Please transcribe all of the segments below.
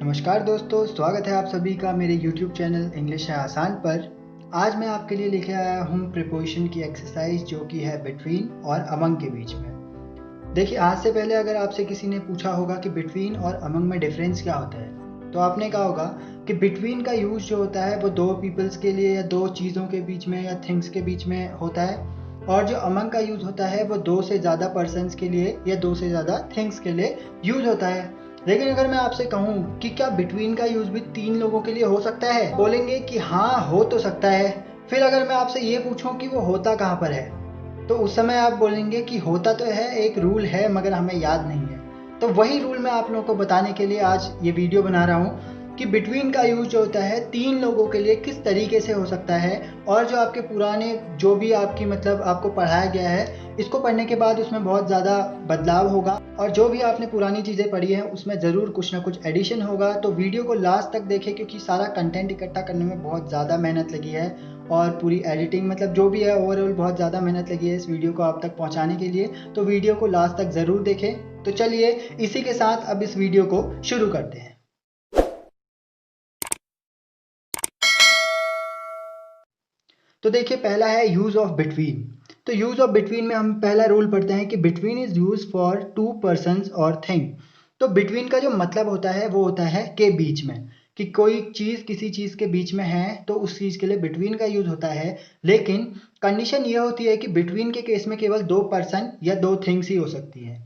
नमस्कार दोस्तों, स्वागत है आप सभी का मेरे YouTube चैनल इंग्लिश है आसान पर। आज मैं आपके लिए लेके आया हूँ प्रीपोजिशन की एक्सरसाइज जो कि है बिटवीन और अमंग के बीच में। देखिए, आज से पहले अगर आपसे किसी ने पूछा होगा कि बिटवीन और अमंग में डिफरेंस क्या होता है, तो आपने कहा होगा कि बिटवीन का यूज जो होता है वो दो पीपल्स के लिए या दो चीज़ों के बीच में या थिंग्स के बीच में होता है, और जो अमंग का यूज होता है वो दो से ज़्यादा पर्सन्स के लिए या दो से ज़्यादा थिंग्स के लिए यूज होता है। लेकिन अगर मैं आपसे कहूँ कि क्या बिटवीन का यूज भी तीन लोगों के लिए हो सकता है, बोलेंगे कि हाँ हो तो सकता है। फिर अगर मैं आपसे ये पूछूं कि वो होता कहाँ पर है, तो उस समय आप बोलेंगे कि होता तो है, एक रूल है मगर हमें याद नहीं है। तो वही रूल मैं आप लोगों को बताने के लिए आज ये वीडियो बना रहा हूँ कि बिटवीन का यूज जो होता है तीन लोगों के लिए किस तरीके से हो सकता है। और जो आपके पुराने जो भी आपकी मतलब आपको पढ़ाया गया है, इसको पढ़ने के बाद उसमें बहुत ज़्यादा बदलाव होगा, और जो भी आपने पुरानी चीज़ें पढ़ी हैं उसमें ज़रूर कुछ ना कुछ एडिशन होगा। तो वीडियो को लास्ट तक देखें क्योंकि सारा कंटेंट इकट्ठा करने में बहुत ज़्यादा मेहनत लगी है, और पूरी एडिटिंग मतलब जो भी है ओवरऑल बहुत ज़्यादा मेहनत लगी है इस वीडियो को आप तक पहुंचाने के लिए। तो वीडियो को लास्ट तक ज़रूर देखें। तो चलिए इसी के साथ अब इस वीडियो को शुरू करते हैं। तो देखिए, पहला है यूज ऑफ बिटवीन। तो यूज ऑफ बिटवीन में हम पहला रूल पढ़ते हैं कि between is use for to persons और थिंग। तो बिटवीन का जो मतलब होता है वो होता है के बीच में, कि कोई चीज़ किसी चीज़ के बीच में है तो उस चीज़ के लिए बिटवीन का यूज होता है। लेकिन कंडीशन ये होती है कि बिटवीन के केस में केवल दो पर्सन या दो थिंग्स ही हो सकती है।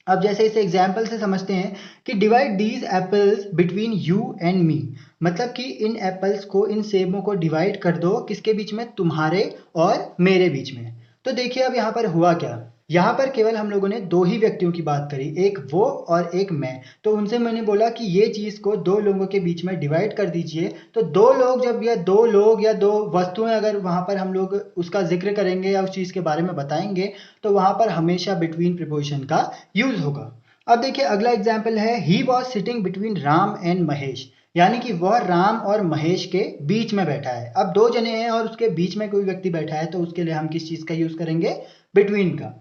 अब जैसे इसे एग्जाम्पल से समझते हैं कि divide these apples between you and me, मतलब कि इन एप्पल्स को, इन सेबों को डिवाइड कर दो किसके बीच में, तुम्हारे और मेरे बीच में। तो देखिए अब यहाँ पर हुआ क्या, यहाँ पर केवल हम लोगों ने दो ही व्यक्तियों की बात करी, एक वो और एक मैं। तो उनसे मैंने बोला कि ये चीज़ को दो लोगों के बीच में डिवाइड कर दीजिए। तो दो लोग जब, या दो लोग या दो वस्तुएं अगर वहाँ पर हम लोग उसका जिक्र करेंगे या उस चीज़ के बारे में बताएंगे, तो वहाँ पर हमेशा बिटवीन प्रीपोजिशन का यूज होगा। अब देखिए अगला एग्जाम्पल है, he was sitting between Ram and Mahesh, यानी कि वह राम और महेश के बीच में बैठा है। अब दो जने हैं और उसके बीच में कोई व्यक्ति बैठा है, तो उसके लिए हम किस चीज का यूज करेंगे, बिटवीन का।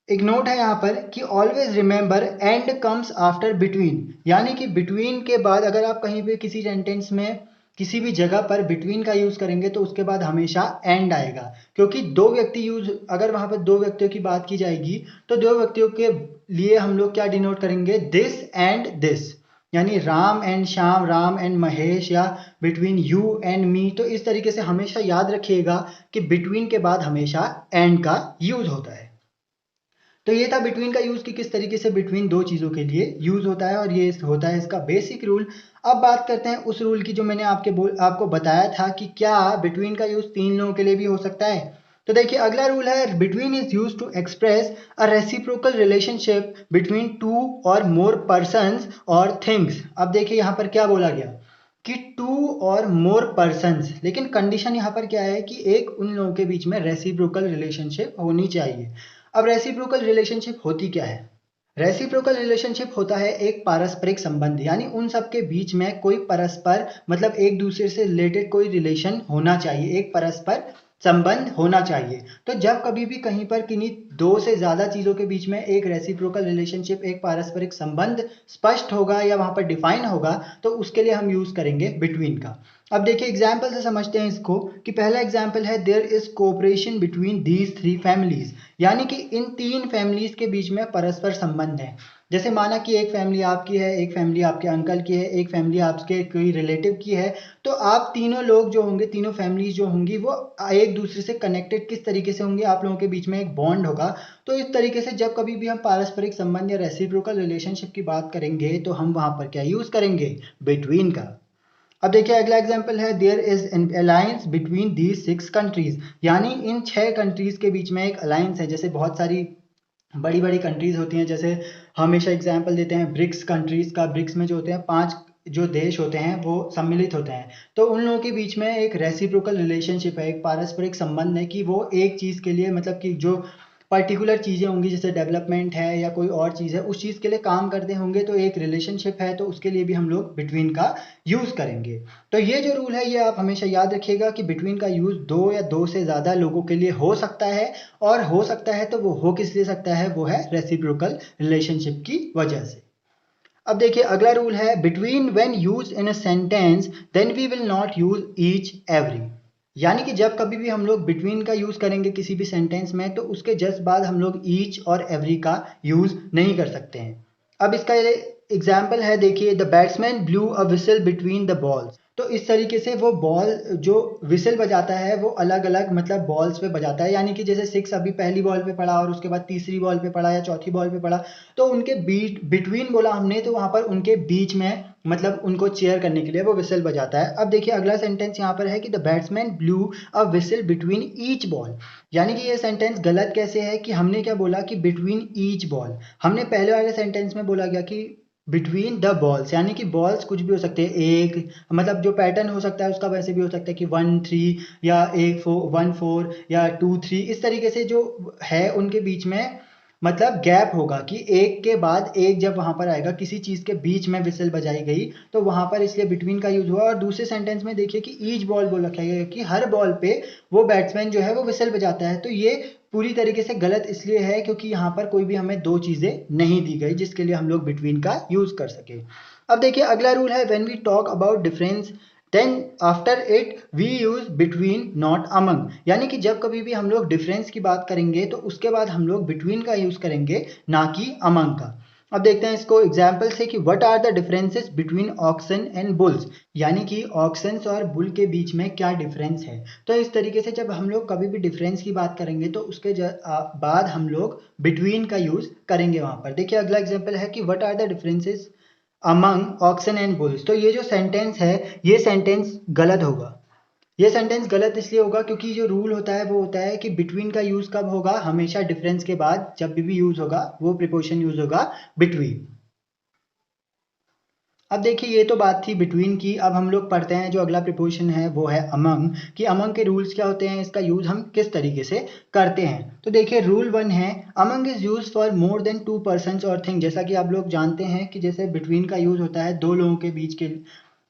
एक नोट है यहाँ पर कि always remember and comes after between, यानी कि बिटवीन के बाद अगर आप कहीं पे किसी सेंटेंस में किसी भी जगह पर बिटवीन का यूज करेंगे तो उसके बाद हमेशा एंड आएगा, क्योंकि दो व्यक्ति यूज, अगर वहां पर दो व्यक्तियों की बात की जाएगी तो दो व्यक्तियों के लिए हम लोग क्या डिनोट करेंगे, दिस एंड दिस, यानी राम एंड श्याम, राम एंड महेश, या बिटवीन यू एंड मी। तो इस तरीके से हमेशा याद रखिएगा कि बिटवीन के बाद हमेशा एंड का यूज होता है। तो ये था बिटवीन का यूज कि किस तरीके से बिटवीन दो चीजों के लिए यूज होता है, और ये होता है इसका बेसिक रूल। अब बात करते हैं उस रूल की जो मैंने आपको बताया था कि क्या बिटवीन का यूज तीन लोगों के लिए भी हो सकता है। तो देखिए अगला रूल है, between is use to express a reciprocal relationship between two और मोर पर्सन्स और थिंग्स। अब देखिए यहाँ पर क्या बोला गया कि टू और मोर पर्सन्स, लेकिन कंडीशन यहाँ पर क्या है कि एक उन लोगों के बीच में रेसिप्रोकल रिलेशनशिप होनी चाहिए। अब रेसिप्रोकल रिलेशनशिप होती क्या है, रेसिप्रोकल रिलेशनशिप होता है एक पारस्परिक संबंध, यानी उन सब के बीच में कोई परस्पर मतलब एक दूसरे से रिलेटेड कोई रिलेशन होना चाहिए, एक परस्पर संबंध होना चाहिए। तो जब कभी भी कहीं पर किन्हीं दो से ज्यादा चीजों के बीच में एक रेसिप्रोकल रिलेशनशिप, एक पारस्परिक संबंध स्पष्ट होगा या वहां पर डिफाइन होगा, तो उसके लिए हम यूज करेंगे बिटवीन का। अब देखिए एग्जाम्पल से समझते हैं इसको, कि पहला एग्जाम्पल है, there is cooperation between these three families, यानी कि इन तीन फैमिलीज के बीच में परस्पर संबंध है। जैसे माना कि एक फैमिली आपकी है, एक फैमिली आपके अंकल की है, एक फैमिली आपके कोई रिलेटिव की है। तो आप तीनों लोग जो होंगे, तीनों फैमिलीज जो होंगी, वो एक दूसरे से कनेक्टेड किस तरीके से होंगे, आप लोगों के बीच में एक बॉन्ड होगा। तो इस तरीके से जब कभी भी हम पारस्परिक संबंध या रेसिप्रोकल रिलेशनशिप की बात करेंगे तो हम वहां पर क्या यूज करेंगे, बिटवीन का। अब देखिए अगला एग्जांपल है, there is an alliance between these six countries, यानी इन छह कंट्रीज के बीच में एक अलायंस है। जैसे बहुत सारी बड़ी बड़ी कंट्रीज होती हैं, जैसे हमेशा एग्जांपल देते हैं ब्रिक्स कंट्रीज का। ब्रिक्स में जो होते हैं पांच जो देश होते हैं वो सम्मिलित होते हैं। तो उन लोगों के बीच में एक रेसिप्रोकल रिलेशनशिप है, एक पारस्परिक संबंध है, कि वो एक चीज के लिए मतलब कि जो पर्टिकुलर चीज़ें होंगी, जैसे डेवलपमेंट है या कोई और चीज़ है, उस चीज़ के लिए काम करते होंगे, तो एक रिलेशनशिप है, तो उसके लिए भी हम लोग बिटवीन का यूज़ करेंगे। तो ये जो रूल है ये आप हमेशा याद रखिएगा कि बिटवीन का यूज़ दो या दो से ज़्यादा लोगों के लिए हो सकता है, और हो सकता है तो वो हो किस लिए सकता है, वो है रेसिप्रोकल रिलेशनशिप की वजह से। अब देखिए अगला रूल है between when use in a sentence then we will not use each every. यानी कि जब कभी भी हम लोग बिटवीन का यूज करेंगे किसी भी सेंटेंस में तो उसके जस्ट बाद हम लोग ईच और एवरी का यूज नहीं कर सकते हैं। अब इसका एग्जाम्पल है, देखिए the batsman blue a whistle between the balls. तो इस तरीके से वो बॉल जो विसल बजाता है वो अलग अलग मतलब बॉल्स पे बजाता है, यानी कि जैसे सिक्स अभी पहली बॉल पे पड़ा और उसके बाद तीसरी बॉल पे पड़ा या चौथी बॉल पे पड़ा, तो उनके बीट बिटवीन बोला हमने तो वहां पर उनके बीच में मतलब उनको चेयर करने के लिए वो विसल बजाता है। अब देखिए अगला सेंटेंस यहाँ पर है कि the batsman blue a whistle between each ball. यानी कि ये सेंटेंस गलत कैसे है कि हमने क्या बोला कि बिटवीन ईच बॉल, हमने पहले वाले सेंटेंस में बोला गया कि बिटवीन द बॉल्स, यानी कि बॉल्स कुछ भी हो सकते हैं, एक मतलब जो पैटर्न हो सकता है उसका वैसे भी हो सकता है कि 1 3 या एक 1 4 या 2 3, इस तरीके से जो है उनके बीच में मतलब गैप होगा कि एक के बाद एक जब वहां पर आएगा किसी चीज के बीच में विसल बजाई गई तो वहां पर इसलिए बिटवीन का यूज हुआ। और दूसरे सेंटेंस में देखिए कि ईच बॉल बोल रखा है कि हर बॉल पे वो बैट्समैन जो है वो विसल बजाता है। तो ये पूरी तरीके से गलत इसलिए है क्योंकि यहाँ पर कोई भी हमें दो चीजें नहीं दी गई जिसके लिए हम लोग बिटवीन का यूज कर सके। अब देखिए अगला रूल है when we talk about difference then after it we use between not among. यानी कि जब कभी भी हम लोग डिफरेंस की बात करेंगे तो उसके बाद हम लोग बिटवीन का यूज करेंगे ना कि अमंग का। अब देखते हैं इसको एग्जाम्पल से कि what are the differences between oxen and bulls. यानी कि ऑक्सन्स और बुल के बीच में क्या डिफरेंस है। तो इस तरीके से जब हम लोग कभी भी डिफरेंस की बात करेंगे तो उसके बाद हम लोग बिटवीन का यूज करेंगे वहां पर। देखिए अगला एग्जाम्पल है कि what are the differences among oxen and bulls. तो ये जो सेंटेंस है ये सेंटेंस गलत होगा। ये सेंटेंस गलत इसलिए होगा क्योंकि जो रूल होता है वो होता है कि बिटवीन का यूज कब होगा, हमेशा डिफरेंस के बाद जब भी यूज होगा वो प्रीपोजिशन यूज होगा बिटवीन। अब देखिए ये तो बात थी बिटवीन की। अब हम लोग पढ़ते हैं जो अगला प्रीपोजिशन है वो है अमंग, कि अमंग के रूल्स क्या होते हैं, इसका यूज हम किस तरीके से करते हैं। तो देखिए रूल 1 है among is use for more than 2 persons और थिंग। जैसा कि आप लोग जानते हैं कि जैसे बिटवीन का यूज होता है दो लोगों के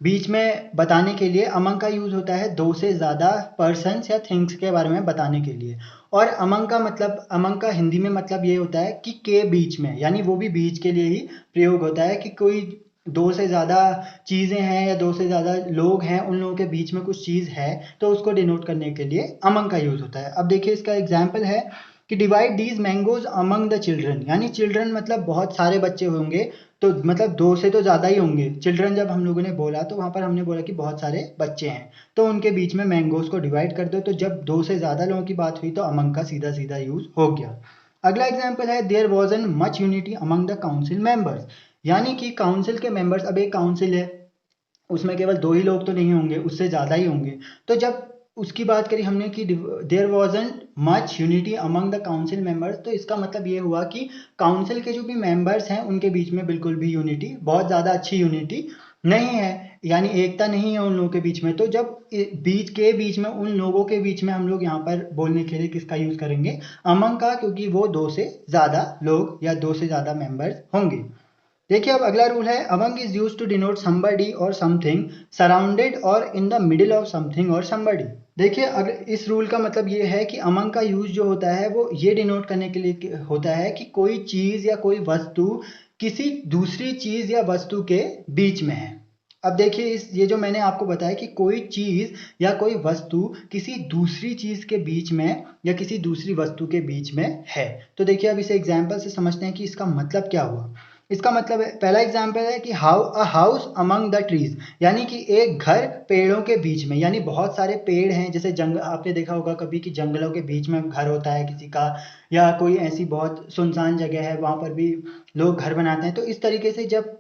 बीच में बताने के लिए, अमंग का यूज होता है दो से ज्यादा पर्सन्स या थिंग्स के बारे में बताने के लिए। और अमंग का मतलब, अमंग का हिंदी में मतलब ये होता है कि के बीच में, यानी वो भी बीच के लिए ही प्रयोग होता है कि कोई दो से ज्यादा चीजें हैं या दो से ज्यादा लोग हैं उन लोगों के बीच में कुछ चीज है तो उसको डिनोट करने के लिए अमंग का यूज होता है। अब देखिए इसका एग्जाम्पल है कि divide these mangoes among the children. यानी चिल्ड्रन मतलब बहुत सारे बच्चे होंगे, तो मतलब दो से तो ज्यादा ही होंगे। चिल्ड्रन जब हम लोगों ने बोला तो वहां पर हमने बोला कि बहुत सारे बच्चे हैं तो उनके बीच में मैंगोज को डिवाइड कर दो। तो जब दो से ज्यादा लोगों की बात हुई तो अमंग का सीधा सीधा यूज हो गया। अगला एग्जाम्पल है there was an much unity among the council members. यानी कि काउंसिल के मेंबर्स, अब एक काउंसिल है उसमें केवल दो ही लोग तो नहीं होंगे, उससे ज्यादा ही होंगे। तो जब उसकी बात करी हमने कि there wasn't much unity among the council members, तो इसका मतलब ये हुआ कि काउंसिल के जो भी मेंबर्स हैं उनके बीच में बिल्कुल भी यूनिटी, बहुत ज्यादा अच्छी यूनिटी नहीं है, यानी एकता नहीं है उन लोगों के बीच में। तो जब बीच में उन लोगों के बीच में हम लोग यहाँ पर बोलने के लिए किसका यूज करेंगे, अमंग का, क्योंकि वो दो से ज्यादा लोग या दो से ज्यादा मेंबर्स होंगे। देखिए अब अगला रूल है among is use to denote somebody और समथिंग सराउंडेड और in the middle of something और समबडी। देखिए अगर इस रूल का मतलब ये है कि अमंग का यूज जो होता है वो ये डिनोट करने के लिए होता है कि कोई चीज या कोई वस्तु किसी दूसरी चीज या वस्तु के बीच में है। अब देखिए इस ये जो मैंने आपको बताया कि कोई चीज या कोई वस्तु किसी दूसरी चीज के बीच में या किसी दूसरी वस्तु के बीच में है। तो देखिए अब इसे एग्जाम्पल से समझते हैं कि इसका मतलब क्या हुआ। इसका मतलब है, पहला एग्जाम्पल है कि how a house among the trees. यानी कि एक घर पेड़ों के बीच में, यानी बहुत सारे पेड़ हैं, जैसे जंगल आपने देखा होगा कभी कि जंगलों के बीच में घर होता है किसी का, या कोई ऐसी बहुत सुनसान जगह है वहां पर भी लोग घर बनाते हैं। तो इस तरीके से जब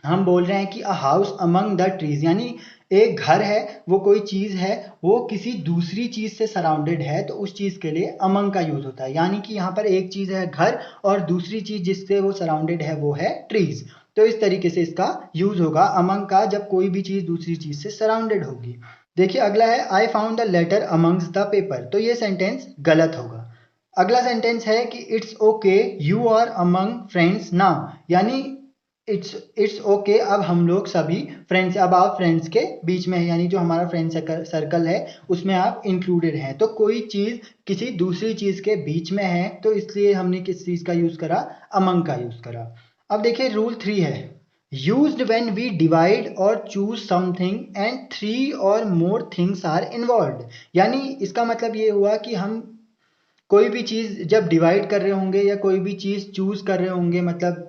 हम बोल रहे हैं कि a house among the trees, यानी एक घर है, वो कोई चीज है, वो किसी दूसरी चीज से सराउंडेड है, तो उस चीज के लिए अमंग का यूज होता है। यानी कि यहाँ पर एक चीज है घर और दूसरी चीज जिससे वो सराउंडेड है वो है ट्रीज। तो इस तरीके से इसका यूज होगा अमंग का जब कोई भी चीज दूसरी चीज से सराउंडेड होगी। देखिए अगला है I found the letter amongst the paper. तो ये सेंटेंस गलत होगा। अगला सेंटेंस है कि it's okay you are among friends now. यानी इट्स ओके अब हम लोग सभी फ्रेंड्स, अब आप फ्रेंड्स के बीच में है, यानी जो हमारा फ्रेंड सर्कल है उसमें आप इंक्लूडेड हैं। तो कोई चीज किसी दूसरी चीज के बीच में है तो इसलिए हमने किस चीज का यूज करा, अमंग का यूज करा। अब देखिए रूल 3 है used when we divide or choose something and three or more things are involved। यानी इसका मतलब ये हुआ कि हम कोई भी चीज़ जब डिवाइड कर रहे होंगे या कोई भी चीज़ चूज कर रहे होंगे, मतलब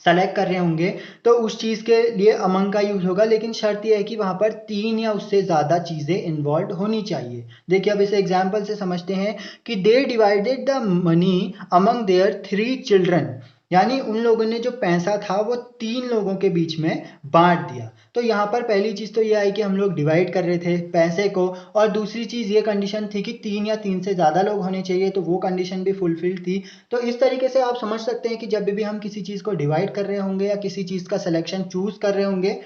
सेलेक्ट कर रहे होंगे, तो उस चीज़ के लिए अमंग का यूज होगा, लेकिन शर्त यह है कि वहां पर 3 या उससे ज़्यादा चीज़ें इन्वॉल्व होनी चाहिए। देखिए अब इसे एग्जाम्पल से समझते हैं कि they divided the money among their 3 children. यानी उन लोगों ने जो पैसा था वो 3 लोगों के बीच में बांट दिया। तो यहाँ पर पहली चीज़ तो ये आई कि हम लोग डिवाइड कर रहे थे पैसे को, और दूसरी चीज़ ये कंडीशन थी कि 3 या 3 से ज़्यादा लोग होने चाहिए, तो वो कंडीशन भी फुलफिल थी। तो इस तरीके से आप समझ सकते हैं कि जब भी हम किसी चीज़ को डिवाइड कर रहे होंगे या किसी चीज़ का सिलेक्शन चूज कर रहे होंगे,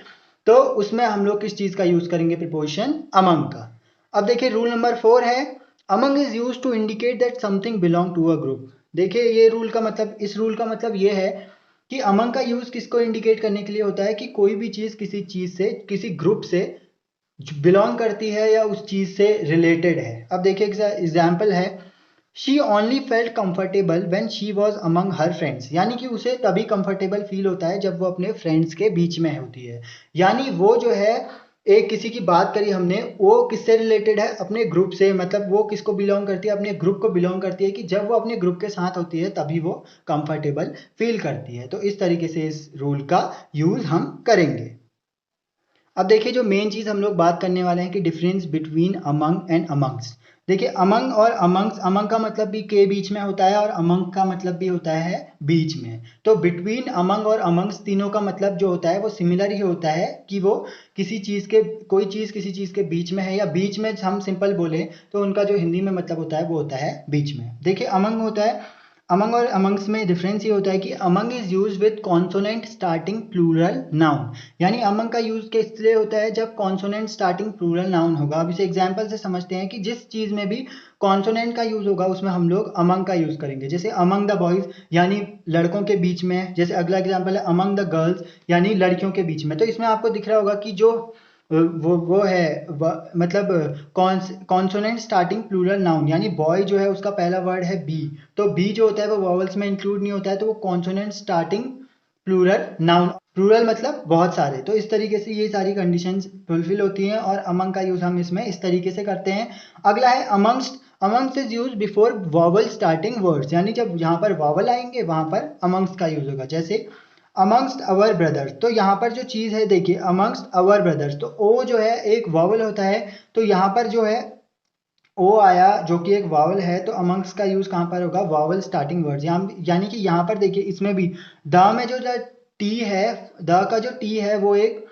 तो उसमें हम लोग किस चीज़ का यूज़ करेंगे, प्रीपोजिशन अमंग का। अब देखिए रूल नंबर 4 है, among is use to indicate that something belong to a group. देखिए ये रूल का मतलब, इस रूल का मतलब ये है कि अमंग का यूज किसको इंडिकेट करने के लिए होता है कि कोई भी चीज किसी चीज से, किसी ग्रुप से बिलोंग करती है या उस चीज से रिलेटेड है। अब देखिए एग्जाम्पल है, she only felt comfortable when she was among her friends. यानी कि उसे तभी कंफर्टेबल फील होता है जब वो अपने फ्रेंड्स के बीच में होती है। यानी वो जो है, एक किसी की बात करी हमने, वो किससे रिलेटेड है, अपने ग्रुप से, मतलब वो किसको बिलोंग करती है, अपने ग्रुप को बिलोंग करती है, कि जब वो अपने ग्रुप के साथ होती है तभी वो कंफर्टेबल फील करती है। तो इस तरीके से इस रूल का यूज हम करेंगे। अब देखिए जो मेन चीज हम लोग बात करने वाले हैं कि difference between among and amongst. देखिए अमंग और अमंग्स, अमंग का मतलब भी के बीच में होता है और अमंग का मतलब भी होता है बीच में। तो बिटवीन अमंग और अमंग्स तीनों का मतलब जो होता है वो सिमिलर ही होता है, कि वो किसी चीज के, कोई चीज किसी चीज के बीच में है, या बीच में हम सिंपल बोले तो उनका जो हिंदी में मतलब होता है वो होता है बीच में। देखिए अमंग होता है, अमंग और अमंग्स में डिफरेंस ये होता है कि among is use with consonant starting plural noun. यानी अमंग का यूज किस लिए होता है, जब कॉन्सोनेंट स्टार्टिंग प्लूरल नाउन होगा। अब इसे एग्जांपल से समझते हैं कि जिस चीज में भी कॉन्सोनेंट का यूज होगा उसमें हम लोग अमंग का यूज करेंगे। जैसे अमंग द बॉयज यानी लड़कों के बीच में, जैसे अगला एग्जाम्पल है अमंग द गर्ल्स यानी लड़कियों के बीच में। तो इसमें आपको दिख रहा होगा कि जो वो है मतलब कॉन्सोनेंट स्टार्टिंग प्लूरल नाउन, यानी बॉय जो है उसका पहला वर्ड है बी, तो बी जो होता है वो वॉवल्स में इंक्लूड नहीं होता है, तो वो consonant starting plural noun, plural मतलब बहुत सारे। तो इस तरीके से ये सारी कंडीशंस फुलफिल होती हैं और अमंग का यूज हम इसमें इस तरीके से करते हैं। अगला है amongst. Amongst is use before vowel starting words, यानी जब यहाँ पर वॉवल आएंगे वहां पर अमंगस्ट का यूज होगा। जैसे अमंगस्ट अवर ब्रदर्स, तो यहाँ पर जो चीज है देखिए अमंगस्ट अवर ब्रदर्स, तो ओ जो है एक वॉवल होता है, तो यहाँ पर जो है ओ आया जो कि एक वावल है, तो अमंग्स का यूज कहाँ पर होगा, वावल स्टार्टिंग वर्ड्स। यानी कि यहाँ पर देखिए इसमें भी द में जो टी है, द का जो टी है वो एक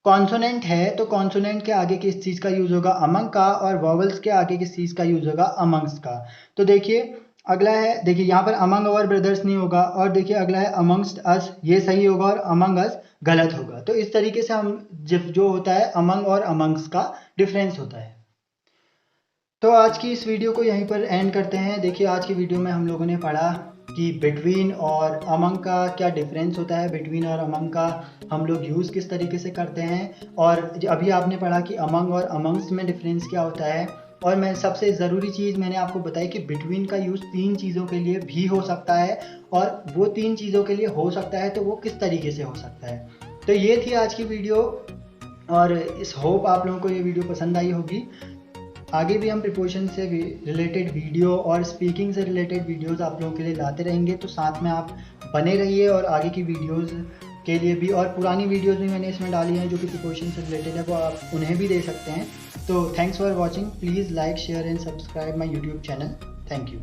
कॉन्सोनेंट है, तो कॉन्सोनेंट के आगे किस चीज का यूज होगा, अमंग का, और वॉवल्स के आगे किस चीज का यूज होगा, अमंग्स का। तो देखिए अगला है, देखिए यहाँ पर अमंग अवर ब्रदर्स नहीं होगा, और देखिए अगला है अमंगस्ट अस, ये सही होगा और अमंग अस गलत होगा। तो इस तरीके से हम जो होता है अमंग और अमंग्स का डिफरेंस होता है। तो आज की इस वीडियो को यहीं पर एंड करते हैं। देखिए आज की वीडियो में हम लोगों ने पढ़ा कि बिटवीन और अमंग का क्या डिफरेंस होता है, बिटवीन और अमंग का हम लोग यूज़ किस तरीके से करते हैं, और अभी आपने पढ़ा कि अमंग और अमंग्स में डिफरेंस क्या होता है। और मैं सबसे ज़रूरी चीज़ मैंने आपको बताई कि बिटवीन का यूज़ 3 चीज़ों के लिए भी हो सकता है, और वो 3 चीज़ों के लिए हो सकता है तो वो किस तरीके से हो सकता है। तो ये थी आज की वीडियो, और इस होप आप लोगों को ये वीडियो पसंद आई होगी। आगे भी हम प्रिपोजिशन से रिलेटेड वीडियो और स्पीकिंग से रिलेटेड वीडियोस आप लोगों के लिए लाते रहेंगे, तो साथ में आप बने रहिए। और आगे की वीडियोस के लिए भी, और पुरानी वीडियोस भी मैंने इसमें डाली हैं जो कि प्रिपोजिशन से रिलेटेड है, वो आप उन्हें भी देख सकते हैं। तो thanks for watching, please like share and subscribe my YouTube channel. Thank you.